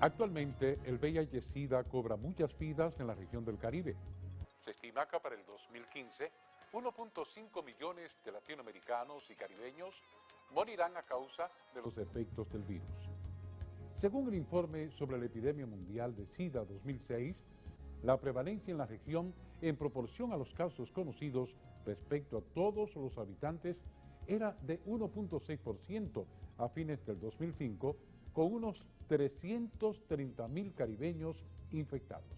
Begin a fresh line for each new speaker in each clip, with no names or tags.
Actualmente, el VIH-Sida cobra muchas vidas en la región del Caribe. Se estima que para el 2015, 1.5 millones de latinoamericanos y caribeños morirán a causa de los efectos del virus. Según el informe sobre la epidemia mundial de SIDA 2006, la prevalencia en la región en proporción a los casos conocidos respecto a todos los habitantes era de 1.6% a fines del 2005, con unos 330.000 caribeños infectados.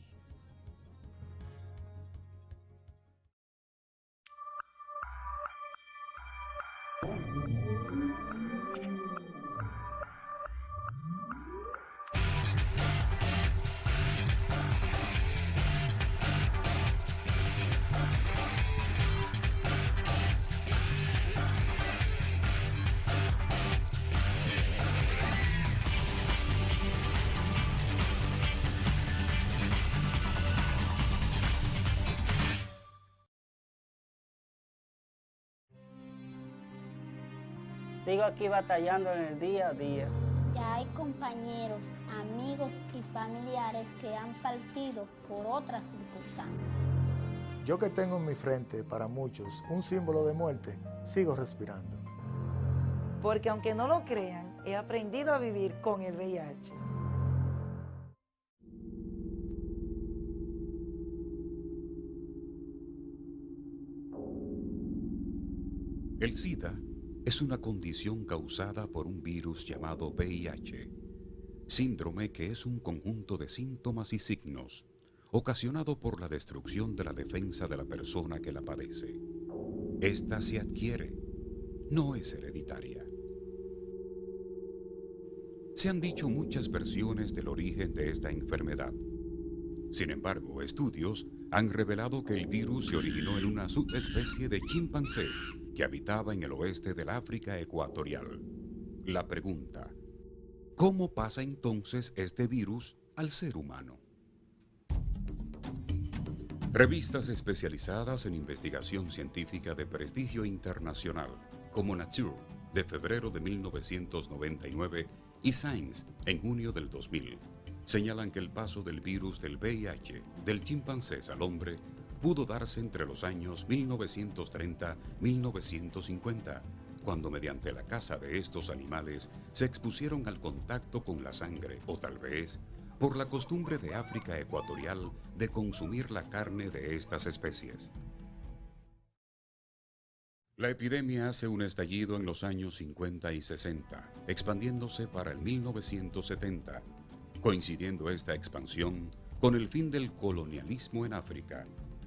Sigo aquí batallando en el día a día.
Ya hay compañeros, amigos y familiares que han partido por otras circunstancias.
Yo que tengo en mi frente, para muchos, un símbolo de muerte, sigo respirando.
Porque aunque no lo crean, he aprendido a vivir con el VIH.
El SIDA es una condición causada por un virus llamado VIH, síndrome que es un conjunto de síntomas y signos ocasionado por la destrucción de la defensa de la persona que la padece. Esta se adquiere, no es hereditaria. Se han dicho muchas versiones del origen de esta enfermedad. Sin embargo, estudios han revelado que el virus se originó en una subespecie de chimpancés que habitaba en el oeste del África ecuatorial. La pregunta: ¿cómo pasa entonces este virus al ser humano? Revistas especializadas en investigación científica de prestigio internacional, como Nature, de febrero de 1999, y Science, en junio del 2000, señalan que el paso del virus del VIH del chimpancés al hombre pudo darse entre los años 1930-1950, cuando mediante la caza de estos animales se expusieron al contacto con la sangre, o tal vez por la costumbre de África ecuatorial de consumir la carne de estas especies. La epidemia hace un estallido en los años 50 y 60, expandiéndose para el 1970, coincidiendo esta expansión con el fin del colonialismo en África,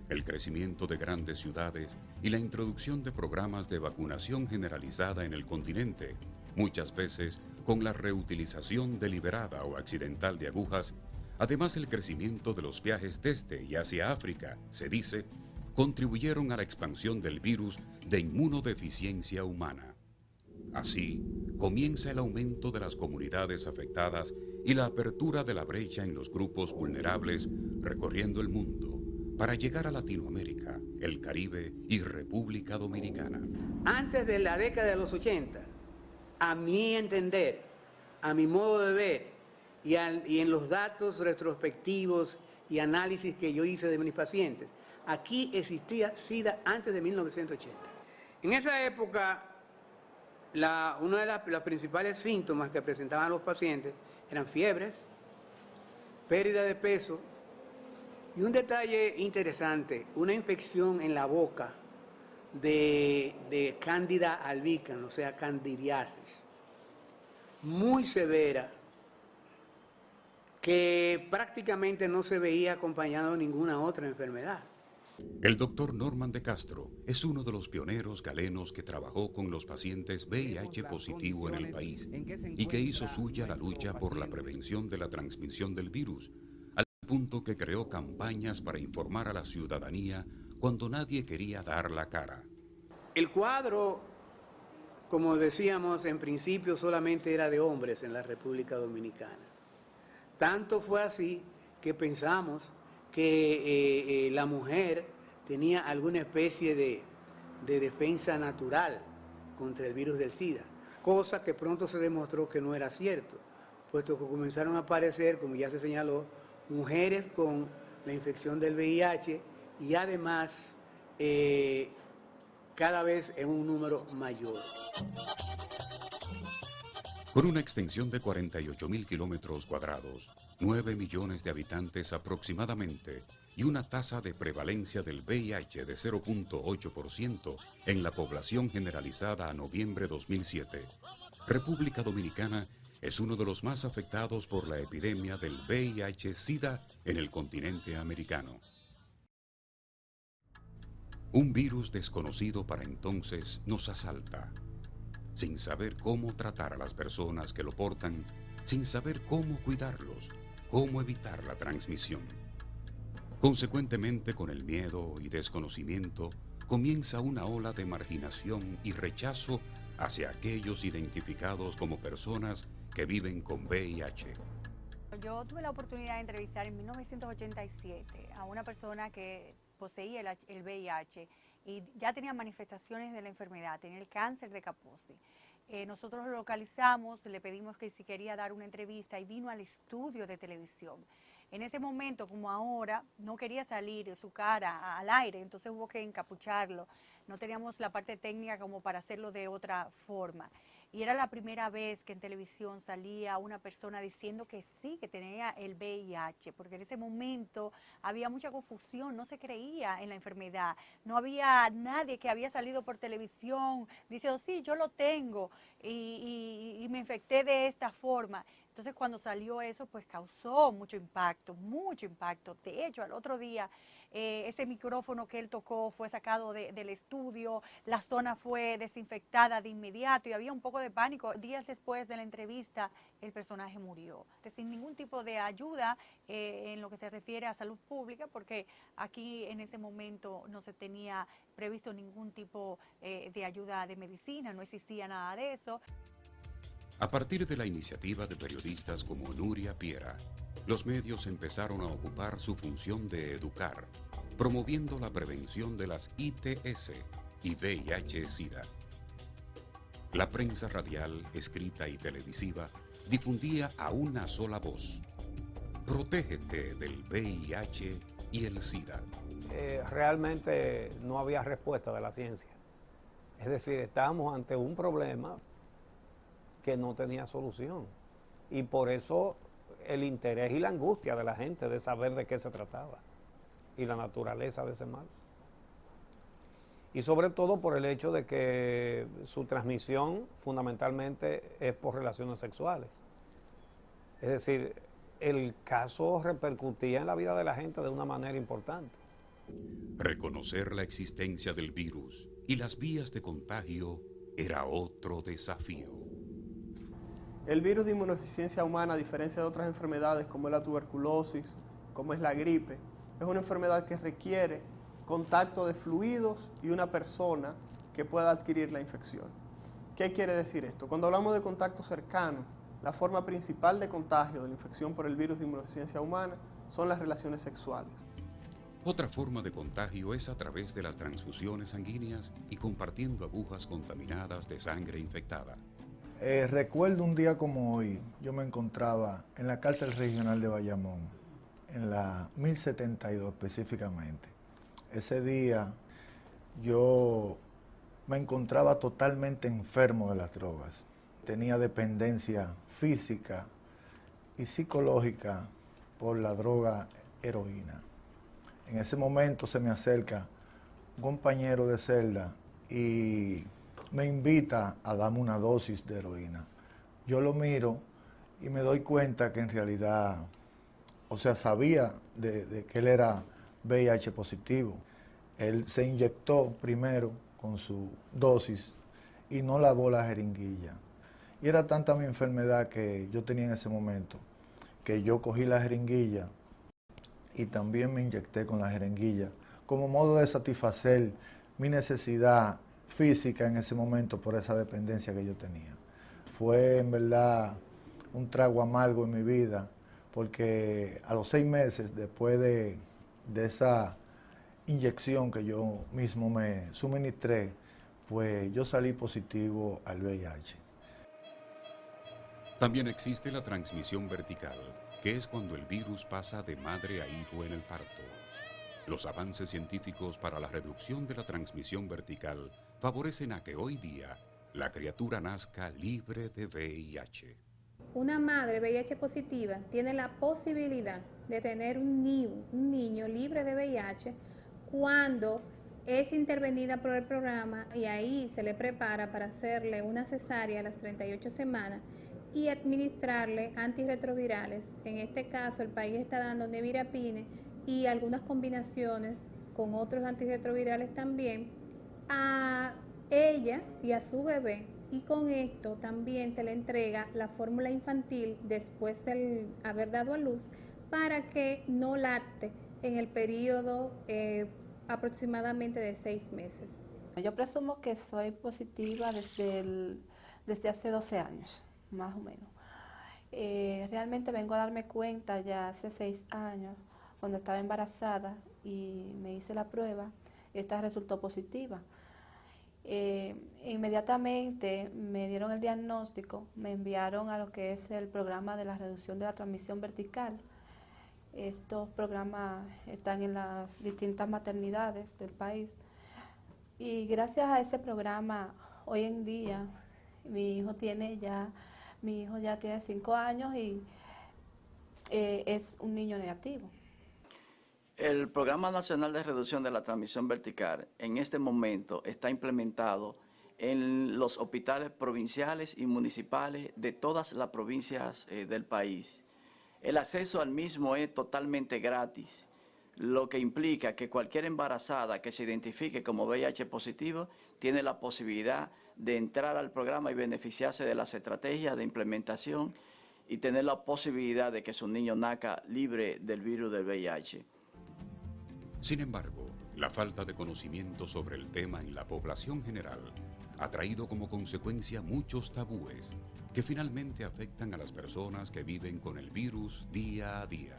el crecimiento de grandes ciudades y la introducción de programas de vacunación generalizada en el continente, muchas veces con la reutilización deliberada o accidental de agujas. Además, el crecimiento de los viajes desde y hacia África, se dice, contribuyeron a la expansión del virus de inmunodeficiencia humana. Así, comienza el aumento de las comunidades afectadas y la apertura de la brecha en los grupos vulnerables recorriendo el mundo para llegar a Latinoamérica, el Caribe y República Dominicana.
Antes de la década de los 80, a mi entender, a mi modo de ver y en los datos retrospectivos y análisis que yo hice de mis pacientes, aquí existía SIDA antes de 1980. En esa época, uno de los principales síntomas que presentaban los pacientes eran fiebres, pérdida de peso y un detalle interesante, una infección en la boca de Candida albicans, o sea, candidiasis, muy severa, que prácticamente no se veía acompañado de ninguna otra enfermedad.
El doctor Norman de Castro es uno de los pioneros galenos que trabajó con los pacientes VIH positivo en el país y que hizo suya la lucha por la prevención de la transmisión del virus, al punto que creó campañas para informar a la ciudadanía cuando nadie quería dar la cara.
El cuadro, como decíamos, en principio solamente era de hombres en la República Dominicana. Tanto fue así que pensamos que la mujer tenía alguna especie de defensa natural contra el virus del SIDA, cosa que pronto se demostró que no era cierto, puesto que comenzaron a aparecer, como ya se señaló, mujeres con la infección del VIH y además cada vez en un número mayor.
Con una extensión de 48.000 kilómetros cuadrados, 9 millones de habitantes aproximadamente y una tasa de prevalencia del VIH de 0.8% en la población generalizada a noviembre 2007, República Dominicana es uno de los más afectados por la epidemia del VIH-Sida en el continente americano. Un virus desconocido para entonces nos asalta, sin saber cómo tratar a las personas que lo portan, sin saber cómo cuidarlos, cómo evitar la transmisión. Consecuentemente, con el miedo y desconocimiento, comienza una ola de marginación y rechazo hacia aquellos identificados como personas que viven con VIH.
Yo tuve la oportunidad de entrevistar en 1987 a una persona que poseía el VIH y ya tenía manifestaciones de la enfermedad, tenía el cáncer de Kaposi. Nosotros lo localizamos, le pedimos que si quería dar una entrevista y vino al estudio de televisión. En ese momento, como ahora, no quería salir su cara al aire, entonces hubo que encapucharlo. No teníamos la parte técnica como para hacerlo de otra forma. Y era la primera vez que en televisión salía una persona diciendo que sí, que tenía el VIH, porque en ese momento había mucha confusión, no se creía en la enfermedad, no había nadie que había salido por televisión diciendo, sí, yo lo tengo y me infecté de esta forma. Entonces cuando salió eso, pues causó mucho impacto, mucho impacto. De hecho, al otro día, ese micrófono que él tocó fue sacado del estudio, la zona fue desinfectada de inmediato y había un poco de pánico. Días después de la entrevista, el personaje murió, sin ningún tipo de ayuda en lo que se refiere a salud pública, porque aquí en ese momento no se tenía previsto ningún tipo de ayuda de medicina, no existía nada de eso.
A partir de la iniciativa de periodistas como Nuria Piera, los medios empezaron a ocupar su función de educar, promoviendo la prevención de las ITS y VIH-Sida. La prensa radial, escrita y televisiva difundía a una sola voz: protégete del VIH y el SIDA.
Realmente no había respuesta de la ciencia. Es decir, estábamos ante un problema que no tenía solución. Y por eso el interés y la angustia de la gente de saber de qué se trataba y la naturaleza de ese mal. Y sobre todo por el hecho de que su transmisión fundamentalmente es por relaciones sexuales. Es decir, el caso repercutía en la vida de la gente de una manera importante.
Reconocer la existencia del virus y las vías de contagio era otro desafío.
El virus de inmunodeficiencia humana, a diferencia de otras enfermedades como es la tuberculosis, como es la gripe, es una enfermedad que requiere contacto de fluidos y una persona que pueda adquirir la infección. ¿Qué quiere decir esto? Cuando hablamos de contacto cercano, la forma principal de contagio de la infección por el virus de inmunodeficiencia humana son las relaciones sexuales.
Otra forma de contagio es a través de las transfusiones sanguíneas y compartiendo agujas contaminadas de sangre infectada.
Recuerdo un día como hoy, yo me encontraba en la cárcel regional de Bayamón, en la 1072 específicamente. Ese día yo me encontraba totalmente enfermo de las drogas. Tenía dependencia física y psicológica por la droga heroína. En ese momento se me acerca un compañero de celda y me invita a darme una dosis de heroína. Yo lo miro y me doy cuenta que en realidad, sabía de que él era VIH positivo. Él se inyectó primero con su dosis y no lavó la jeringuilla. Y era tanta mi enfermedad que yo tenía en ese momento que yo cogí la jeringuilla y también me inyecté con la jeringuilla como modo de satisfacer mi necesidad física en ese momento por esa dependencia que yo tenía. Fue en verdad un trago amargo en mi vida, porque a los 6 meses después de esa inyección que yo mismo me suministré, pues yo salí positivo al VIH.
También existe la transmisión vertical, que es cuando el virus pasa de madre a hijo en el parto. Los avances científicos para la reducción de la transmisión vertical favorecen a que hoy día la criatura nazca libre de VIH.
Una madre VIH positiva tiene la posibilidad de tener un niño libre de VIH cuando es intervenida por el programa y ahí se le prepara para hacerle una cesárea a las 38 semanas y administrarle antirretrovirales. En este caso el país está dando nevirapine y algunas combinaciones con otros antirretrovirales también a ella y a su bebé, y con esto también se le entrega la fórmula infantil después de haber dado a luz para que no lacte en el periodo aproximadamente de 6 meses.
Yo presumo que soy positiva desde hace 12 años, más o menos. Realmente vengo a darme cuenta ya hace 6 años, cuando estaba embarazada y me hice la prueba, esta resultó positiva. Inmediatamente me dieron el diagnóstico, me enviaron a lo que es el programa de la reducción de la transmisión vertical. Estos programas están en las distintas maternidades del país y gracias a ese programa hoy en día mi hijo ya tiene 5 años y es un niño negativo.
El Programa Nacional de Reducción de la Transmisión Vertical en este momento está implementado en los hospitales provinciales y municipales de todas las provincias del país. El acceso al mismo es totalmente gratis, lo que implica que cualquier embarazada que se identifique como VIH positivo tiene la posibilidad de entrar al programa y beneficiarse de las estrategias de implementación y tener la posibilidad de que su niño nazca libre del virus del VIH.
Sin embargo, la falta de conocimiento sobre el tema en la población general ha traído como consecuencia muchos tabúes que finalmente afectan a las personas que viven con el virus día a día.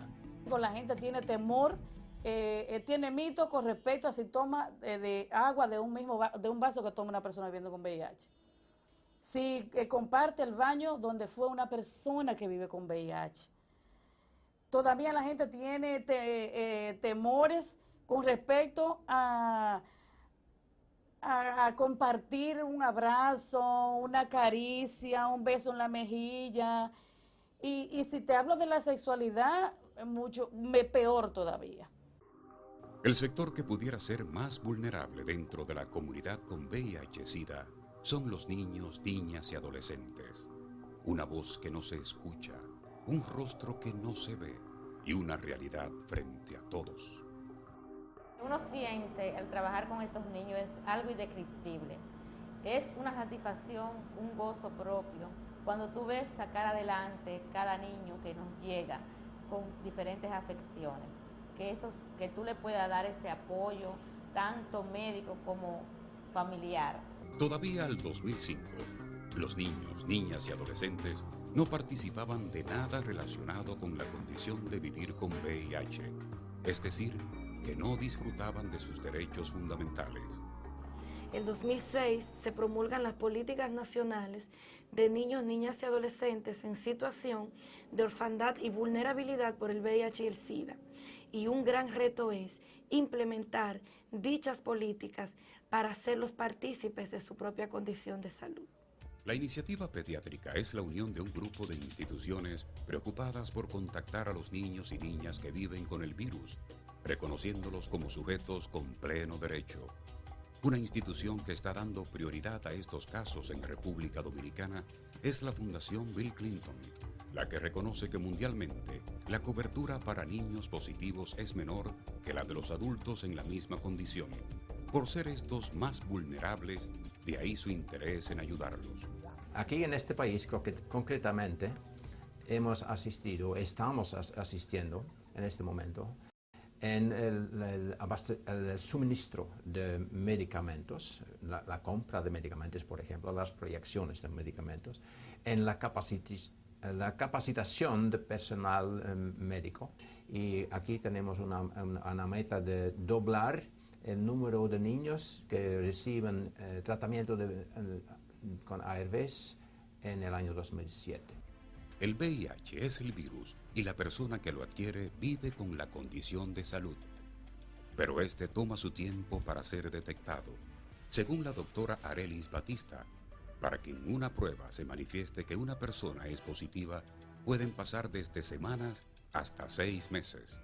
La gente tiene temor, tiene mito con respecto a si toma de agua de un vaso que toma una persona viviendo con VIH. Si comparte el baño donde fue una persona que vive con VIH. Todavía la gente tiene temores con respecto a compartir un abrazo, una caricia, un beso en la mejilla. Y si te hablo de la sexualidad, peor todavía.
El sector que pudiera ser más vulnerable dentro de la comunidad con VIH-Sida son los niños, niñas y adolescentes. Una voz que no se escucha, un rostro que no se ve y una realidad frente a todos.
Uno siente al trabajar con estos niños es algo indescriptible. Es una satisfacción, un gozo propio, cuando tú ves sacar adelante cada niño que nos llega con diferentes afecciones, que tú le puedas dar ese apoyo, tanto médico como familiar.
Todavía al 2005, los niños, niñas y adolescentes no participaban de nada relacionado con la condición de vivir con VIH, es decir, que no disfrutaban de sus derechos fundamentales.
En 2006 se promulgan las políticas nacionales de niños, niñas y adolescentes en situación de orfandad y vulnerabilidad por el VIH y el SIDA. Y un gran reto es implementar dichas políticas para hacerlos partícipes de su propia condición de salud.
La iniciativa pediátrica es la unión de un grupo de instituciones preocupadas por contactar a los niños y niñas que viven con el virus, reconociéndolos como sujetos con pleno derecho. Una institución que está dando prioridad a estos casos en República Dominicana es la Fundación Bill Clinton, la que reconoce que mundialmente la cobertura para niños positivos es menor que la de los adultos en la misma condición. Por ser estos más vulnerables, de ahí su interés en ayudarlos.
Aquí en este país, concretamente, estamos asistiendo en este momento en el suministro de medicamentos, la compra de medicamentos, por ejemplo, las proyecciones de medicamentos, en la capacitación de personal médico. Y aquí tenemos una meta de doblar el número de niños que reciben tratamiento con ARVs en el año 2007.
El VIH es el virus y la persona que lo adquiere vive con la condición de salud. Pero este toma su tiempo para ser detectado. Según la doctora Arelis Batista, para que en una prueba se manifieste que una persona es positiva, pueden pasar desde semanas hasta 6 meses.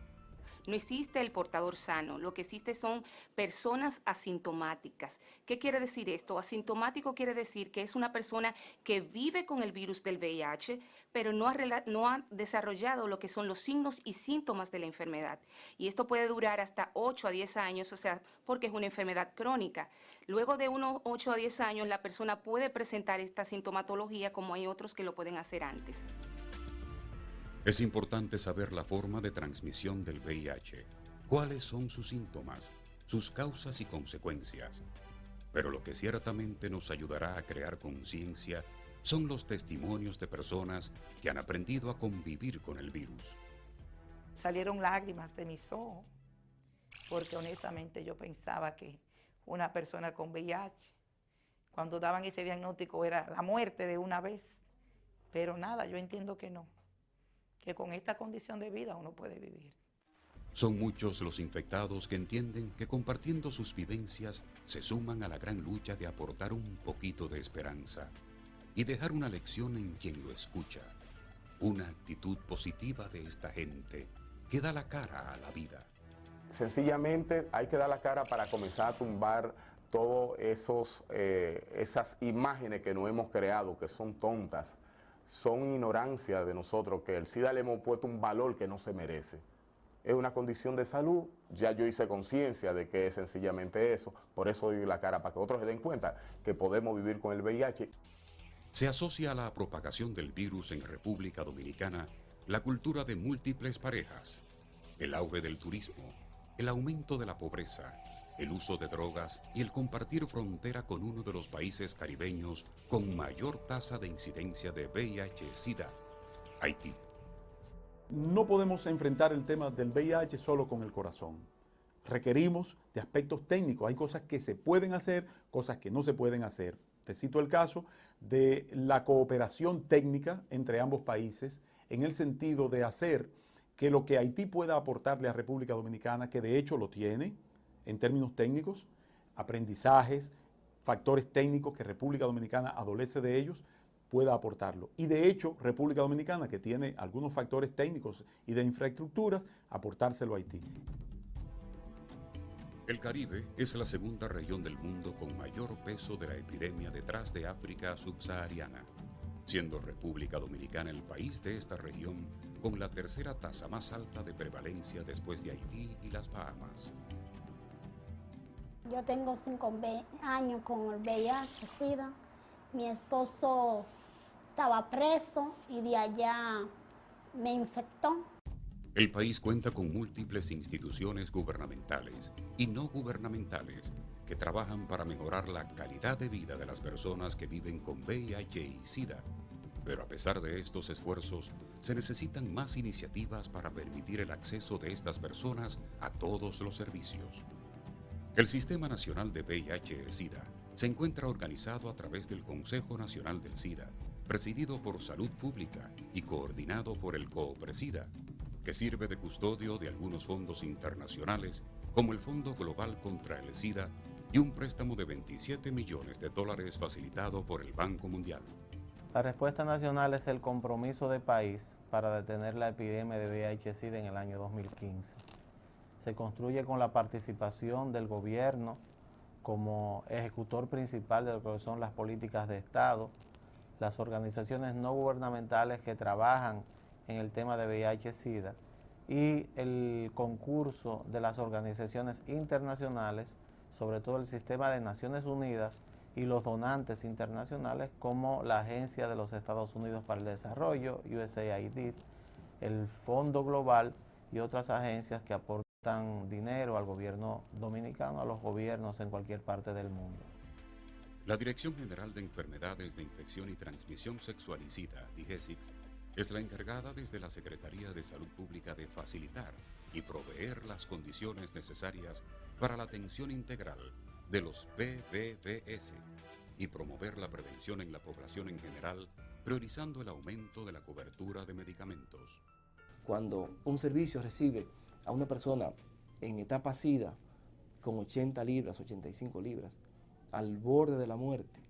No existe el portador sano, lo que existe son personas asintomáticas. ¿Qué quiere decir esto? Asintomático quiere decir que es una persona que vive con el virus del VIH, pero no ha desarrollado lo que son los signos y síntomas de la enfermedad. Y esto puede durar hasta 8 a 10 años, o sea, porque es una enfermedad crónica. Luego de unos 8 a 10 años, la persona puede presentar esta sintomatología como hay otros que lo pueden hacer antes.
Es importante saber la forma de transmisión del VIH, cuáles son sus síntomas, sus causas y consecuencias. Pero lo que ciertamente nos ayudará a crear conciencia son los testimonios de personas que han aprendido a convivir con el virus.
Salieron lágrimas de mis ojos, porque honestamente yo pensaba que una persona con VIH, cuando daban ese diagnóstico era la muerte de una vez. Pero nada, yo entiendo que no, que con esta condición de vida uno puede vivir.
Son muchos los infectados que entienden que compartiendo sus vivencias se suman a la gran lucha de aportar un poquito de esperanza y dejar una lección en quien lo escucha. Una actitud positiva de esta gente que da la cara a la vida.
Sencillamente hay que dar la cara para comenzar a tumbar todas esas imágenes que nos hemos creado, que son tontas, son ignorancia de nosotros, que el SIDA le hemos puesto un valor que no se merece. Es una condición de salud, ya yo hice conciencia de que es sencillamente eso, por eso doy la cara, para que otros se den cuenta que podemos vivir con el VIH.
Se asocia a la propagación del virus en República Dominicana la cultura de múltiples parejas, el auge del turismo, el aumento de la pobreza, el uso de drogas y el compartir frontera con uno de los países caribeños con mayor tasa de incidencia de VIH-Sida, Haití.
No podemos enfrentar el tema del VIH solo con el corazón. Requerimos de aspectos técnicos. Hay cosas que se pueden hacer, cosas que no se pueden hacer. Te cito el caso de la cooperación técnica entre ambos países en el sentido de hacer que lo que Haití pueda aportarle a República Dominicana, que de hecho lo tiene en términos técnicos, aprendizajes, factores técnicos que República Dominicana adolece de ellos, pueda aportarlo. Y de hecho, República Dominicana, que tiene algunos factores técnicos y de infraestructuras, aportárselo a Haití.
El Caribe es la segunda región del mundo con mayor peso de la epidemia detrás de África subsahariana, siendo República Dominicana el país de esta región con la tercera tasa más alta de prevalencia después de Haití y las Bahamas.
Yo tengo 5 años con el VIH-Sida. Mi esposo estaba preso y de allá me infectó.
El país cuenta con múltiples instituciones gubernamentales y no gubernamentales que trabajan para mejorar la calidad de vida de las personas que viven con VIH y SIDA. Pero a pesar de estos esfuerzos, se necesitan más iniciativas para permitir el acceso de estas personas a todos los servicios. El Sistema Nacional de VIH-Sida se encuentra organizado a través del Consejo Nacional del SIDA, presidido por Salud Pública y coordinado por el COPRESIDA, que sirve de custodio de algunos fondos internacionales como el Fondo Global contra el SIDA y un préstamo de $27 millones facilitado por el Banco Mundial.
La respuesta nacional es el compromiso de país para detener la epidemia de VIH-Sida en el año 2015. Se construye con la participación del gobierno como ejecutor principal de lo que son las políticas de Estado, las organizaciones no gubernamentales que trabajan en el tema de VIH-Sida y el concurso de las organizaciones internacionales, sobre todo el sistema de Naciones Unidas y los donantes internacionales como la Agencia de los Estados Unidos para el Desarrollo, USAID, el Fondo Global y otras agencias que aportan dinero al gobierno dominicano, a los gobiernos en cualquier parte del mundo.
La Dirección General de Enfermedades de Infección y Transmisión Sexual y SIDA, DIGESIX, es la encargada desde la Secretaría de Salud Pública de facilitar y proveer las condiciones necesarias para la atención integral de los PBVS y promover la prevención en la población en general priorizando el aumento de la cobertura de medicamentos.
Cuando un servicio recibe a una persona en etapa SIDA con 80 libras, 85 libras, al borde de la muerte,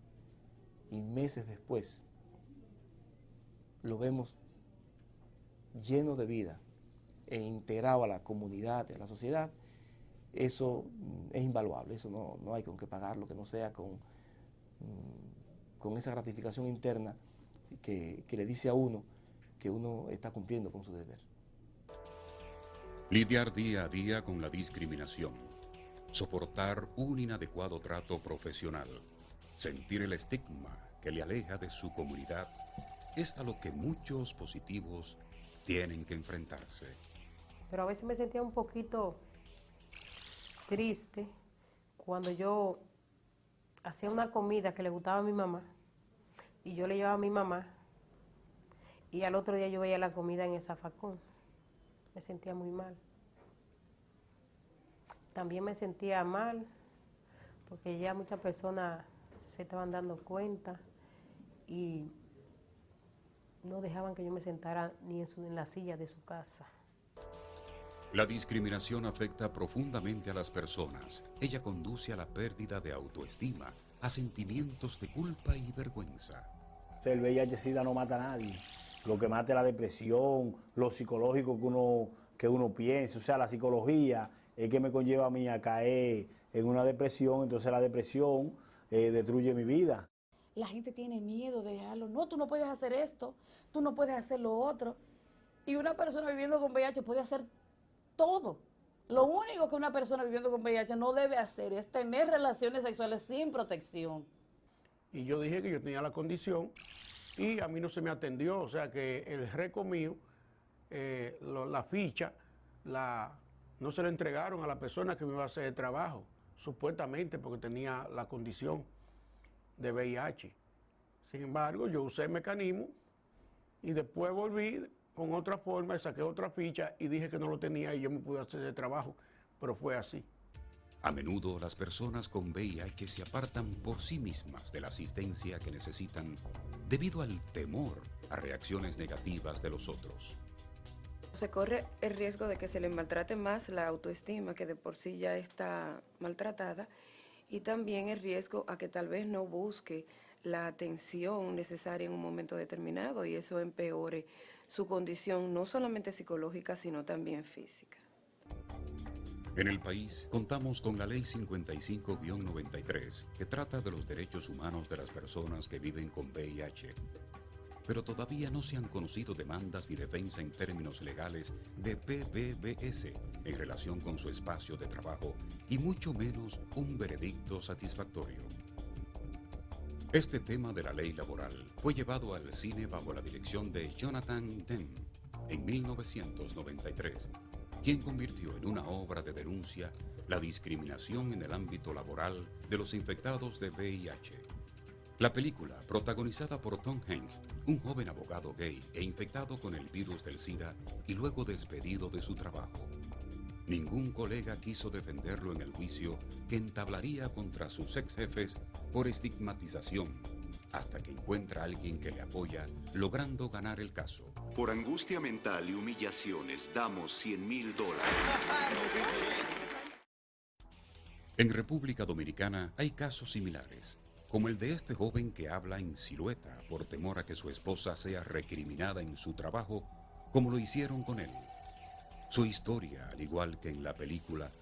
y meses después lo vemos lleno de vida e integrado a la comunidad, a la sociedad, eso es invaluable, eso no hay con qué pagarlo, que no sea con esa gratificación interna que le dice a uno que uno está cumpliendo con su deber.
Lidiar día a día con la discriminación, soportar un inadecuado trato profesional, sentir el estigma que le aleja de su comunidad, es a lo que muchos positivos tienen que enfrentarse.
Pero a veces me sentía un poquito triste cuando yo hacía una comida que le gustaba a mi mamá y yo le llevaba a mi mamá y al otro día yo veía la comida en el zafacón. Me sentía muy mal. También me sentía mal porque ya muchas personas se estaban dando cuenta y no dejaban que yo me sentara ni en la silla de su casa.
La discriminación afecta profundamente a las personas. Ella conduce a la pérdida de autoestima, a sentimientos de culpa y vergüenza.
El VIH-Sida no mata a nadie. Lo que mata es la depresión, lo psicológico que uno piensa. O sea, la psicología es que me conlleva a mí a caer en una depresión, entonces la depresión destruye mi vida.
La gente tiene miedo de dejarlo. No, tú no puedes hacer esto, tú no puedes hacer lo otro. Y una persona viviendo con VIH puede hacer todo. Lo único que una persona viviendo con VIH no debe hacer es tener relaciones sexuales sin protección.
Y yo dije que yo tenía la condición y a mí no se me atendió, o sea que el récord mío, la ficha, no se la entregaron a la persona que me iba a hacer el trabajo, supuestamente porque tenía la condición de VIH. Sin embargo, yo usé el mecanismo y después volví con otra forma, saqué otra ficha y dije que no lo tenía y yo me pude hacer el trabajo, pero fue así.
A menudo las personas con VIH se apartan por sí mismas de la asistencia que necesitan debido al temor a reacciones negativas de los otros.
Se corre el riesgo de que se le maltrate más la autoestima, que de por sí ya está maltratada, y también el riesgo a que tal vez no busque la atención necesaria en un momento determinado y eso empeore su condición no solamente psicológica, sino también física.
En el país contamos con la Ley 55-93, que trata de los derechos humanos de las personas que viven con VIH. Pero todavía no se han conocido demandas ni defensa en términos legales de PBVS en relación con su espacio de trabajo y mucho menos un veredicto satisfactorio. Este tema de la ley laboral fue llevado al cine bajo la dirección de Jonathan Demme en 1993, quien convirtió en una obra de denuncia la discriminación en el ámbito laboral de los infectados de VIH. La película, protagonizada por Tom Hanks, un joven abogado gay e infectado con el virus del SIDA y luego despedido de su trabajo. Ningún colega quiso defenderlo en el juicio que entablaría contra sus ex jefes por estigmatización, hasta que encuentra a alguien que le apoya, logrando ganar el caso.
Por angustia mental y humillaciones damos $100,000.
En República Dominicana hay casos similares, como el de este joven que habla en silueta por temor a que su esposa sea recriminada en su trabajo, como lo hicieron con él. Su historia, al igual que en la película,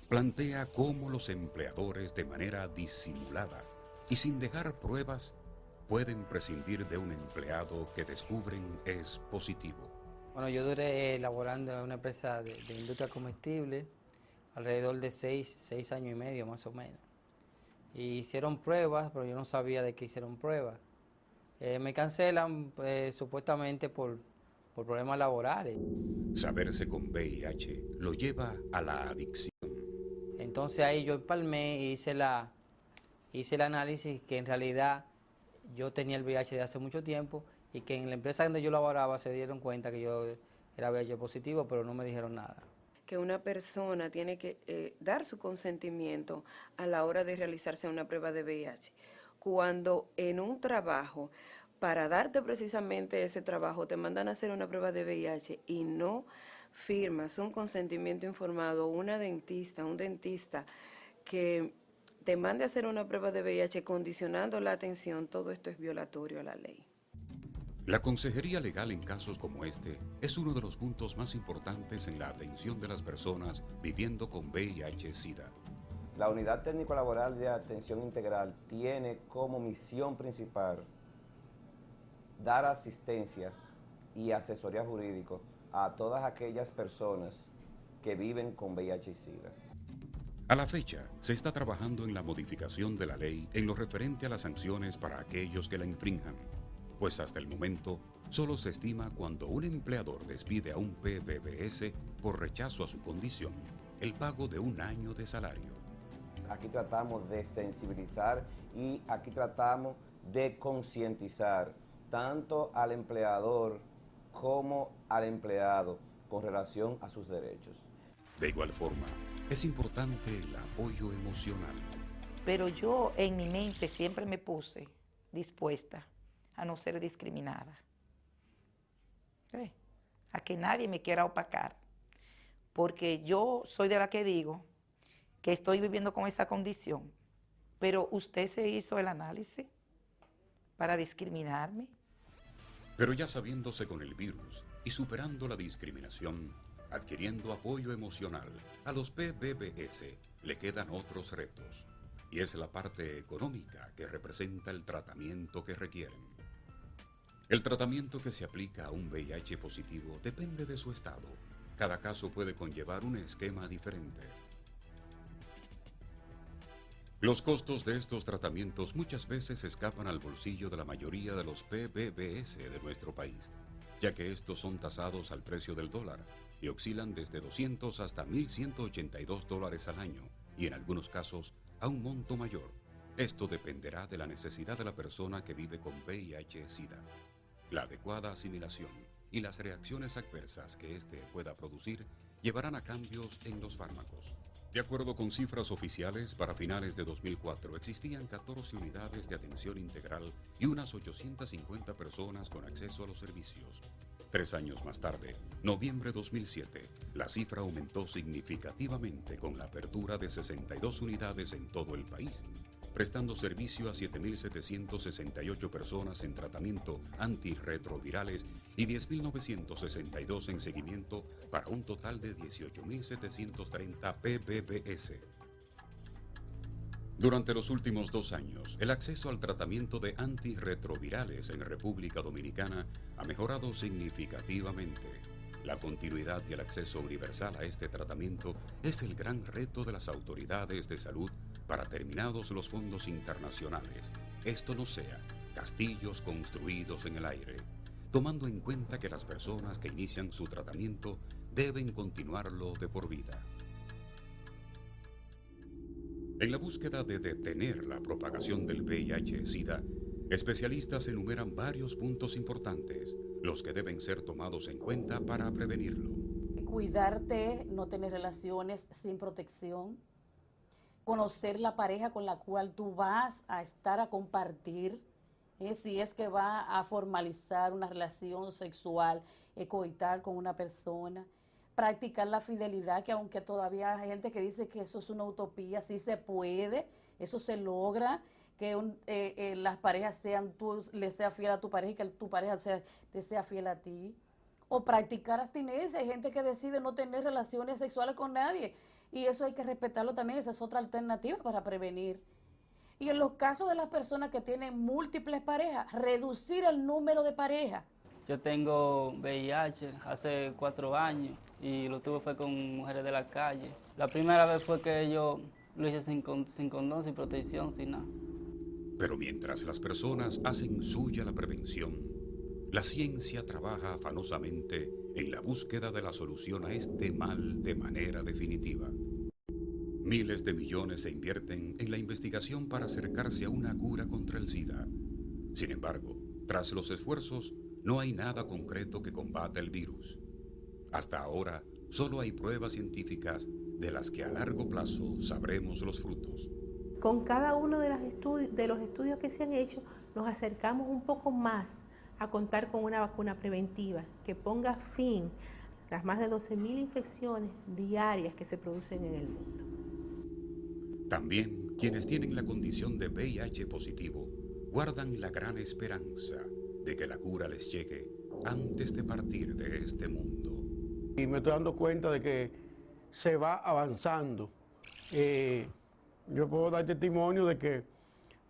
plantea cómo los empleadores de manera disimulada y sin dejar pruebas pueden prescindir de un empleado que descubren es positivo.
Bueno, yo duré laborando en una empresa de industria comestible alrededor de 6 años y medio más o menos. Y hicieron pruebas, pero yo no sabía de qué hicieron pruebas. Me cancelan supuestamente por problemas laborales.
Saberse con VIH lo lleva a la adicción.
Entonces ahí yo empalmé y hice el análisis que en realidad yo tenía el VIH de hace mucho tiempo y que en la empresa donde yo laboraba se dieron cuenta que yo era VIH positivo, pero no me dijeron nada.
Que una persona tiene que dar su consentimiento a la hora de realizarse una prueba de VIH. Cuando en un trabajo para darte precisamente ese trabajo te mandan a hacer una prueba de VIH y no firmas un consentimiento informado, un dentista que te mande a hacer una prueba de VIH condicionando la atención, todo esto es violatorio a la ley.
La consejería legal en casos como este es uno de los puntos más importantes en la atención de las personas viviendo con VIH-Sida.
La Unidad Técnico-Laboral de Atención Integral tiene como misión principal dar asistencia y asesoría jurídica a todas aquellas personas que viven con VIH y SIDA.
A la fecha, se está trabajando en la modificación de la ley en lo referente a las sanciones para aquellos que la infrinjan, pues hasta el momento solo se estima cuando un empleador despide a un PBBS por rechazo a su condición, el pago de 1 año de salario.
Aquí tratamos de sensibilizar y aquí tratamos de concientizar tanto al empleador como al empleado con relación a sus derechos.
De igual forma, es importante el apoyo emocional.
Pero yo en mi mente siempre me puse dispuesta a no ser discriminada, a que nadie me quiera opacar, porque yo soy de la que digo que estoy viviendo con esa condición, pero usted se hizo el análisis para discriminarme.
Pero ya sabiéndose con el virus y superando la discriminación, adquiriendo apoyo emocional, a los PBBS le quedan otros retos, y es la parte económica que representa el tratamiento que requieren. El tratamiento que se aplica a un VIH positivo depende de su estado. Cada caso puede conllevar un esquema diferente. Los costos de estos tratamientos muchas veces escapan al bolsillo de la mayoría de los PBBS de nuestro país, ya que estos son tasados al precio del dólar y oscilan desde 200 hasta 1.182 dólares al año y en algunos casos a un monto mayor. Esto dependerá de la necesidad de la persona que vive con VIH-Sida, la adecuada asimilación y las reacciones adversas que éste pueda producir llevarán a cambios en los fármacos. De acuerdo con cifras oficiales, para finales de 2004 existían 14 unidades de atención integral y unas 850 personas con acceso a los servicios. 3 años más tarde, noviembre de 2007, la cifra aumentó significativamente con la apertura de 62 unidades en todo el país, prestando servicio a 7.768 personas en tratamiento antirretrovirales y 10.962 en seguimiento para un total de 18.730 PBBS. Durante los últimos 2 años, el acceso al tratamiento de antirretrovirales en República Dominicana ha mejorado significativamente. La continuidad y el acceso universal a este tratamiento es el gran reto de las autoridades de salud para terminados los fondos internacionales. Esto no sea castillos construidos en el aire, tomando en cuenta que las personas que inician su tratamiento deben continuarlo de por vida. En la búsqueda de detener la propagación del VIH-Sida, especialistas enumeran varios puntos importantes, los que deben ser tomados en cuenta para prevenirlo.
Cuidarte, no tener relaciones sin protección, conocer la pareja con la cual tú vas a estar a compartir, si es que va a formalizar una relación sexual, coitar con una persona, practicar la fidelidad, que aunque todavía hay gente que dice que eso es una utopía, sí se puede, eso se logra, que las parejas tú le seas fiel a tu pareja y que tu pareja te sea fiel a ti. O practicar abstinencia, hay gente que decide no tener relaciones sexuales con nadie y eso hay que respetarlo también, esa es otra alternativa para prevenir. Y en los casos de las personas que tienen múltiples parejas, reducir el número de parejas.
Yo tengo VIH hace 4 años y lo tuve fue con mujeres de la calle. La primera vez fue que yo lo hice sin condón, sin protección, sin nada.
Pero mientras las personas hacen suya la prevención, la ciencia trabaja afanosamente en la búsqueda de la solución a este mal de manera definitiva. Miles de millones se invierten en la investigación para acercarse a una cura contra el SIDA. Sin embargo, tras los esfuerzos, no hay nada concreto que combata el virus. Hasta ahora, solo hay pruebas científicas de las que a largo plazo sabremos los frutos.
con cada uno de los estudios que se han hecho, nos acercamos un poco más a contar con una vacuna preventiva que ponga fin a las más de 12.000 infecciones diarias que se producen en el mundo.
También quienes tienen la condición de VIH positivo guardan la gran esperanza de que la cura les llegue antes de partir de este mundo.
Y me estoy dando cuenta de que se va avanzando. Yo puedo dar testimonio de que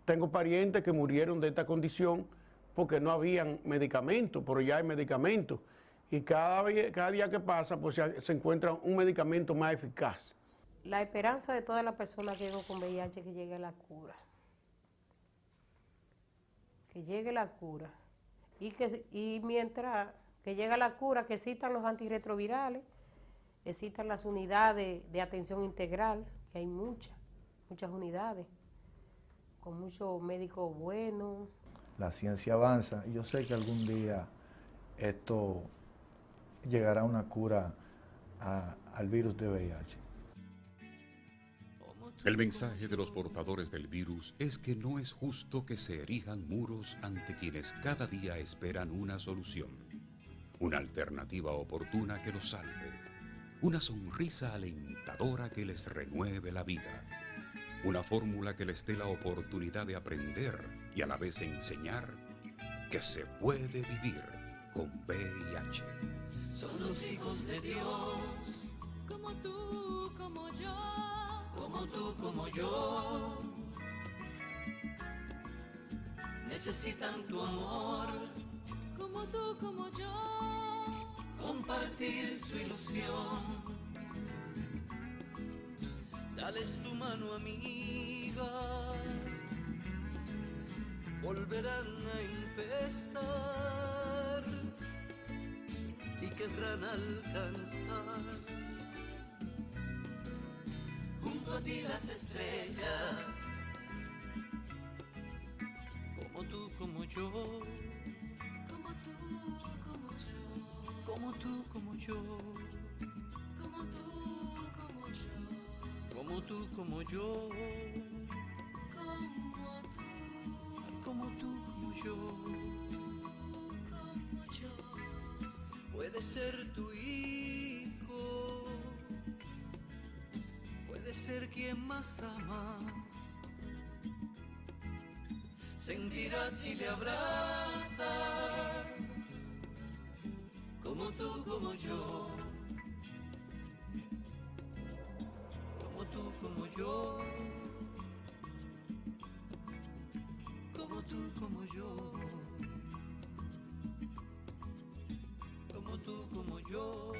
tengo parientes que murieron de esta condición porque no habían medicamentos, pero ya hay medicamentos. Y cada día que pasa, pues se encuentra un medicamento más eficaz.
La esperanza de todas las personas que llegan con VIH es que llegue la cura. Que llegue la cura. Y mientras que llega la cura, que existan los antirretrovirales, existan las unidades de atención integral, que hay muchas unidades, con muchos médicos buenos.
La ciencia avanza y yo sé que algún día esto llegará a una cura al virus de VIH.
El mensaje de los portadores del virus es que no es justo que se erijan muros ante quienes cada día esperan una solución, una alternativa oportuna que los salve, una sonrisa alentadora que les renueve la vida, una fórmula que les dé la oportunidad de aprender y a la vez enseñar que se puede vivir con VIH.
Son los hijos de Dios, como tú, como yo, como tú, como yo. Necesitan tu amor, como tú, como yo. Compartir su ilusión. Dales tu mano amiga, volverán a empezar y querrán alcanzar junto a ti las estrellas, como tú, como yo, como tú, como yo, como tú, como yo, como tú, como yo, como tú, como yo, como tú, como yo, como yo. Puede ser tu hijo, puede ser quien más amas. Sentirás si le abrazas, como tú, como yo, como tú, como yo, como tú, como yo, como tú, como yo.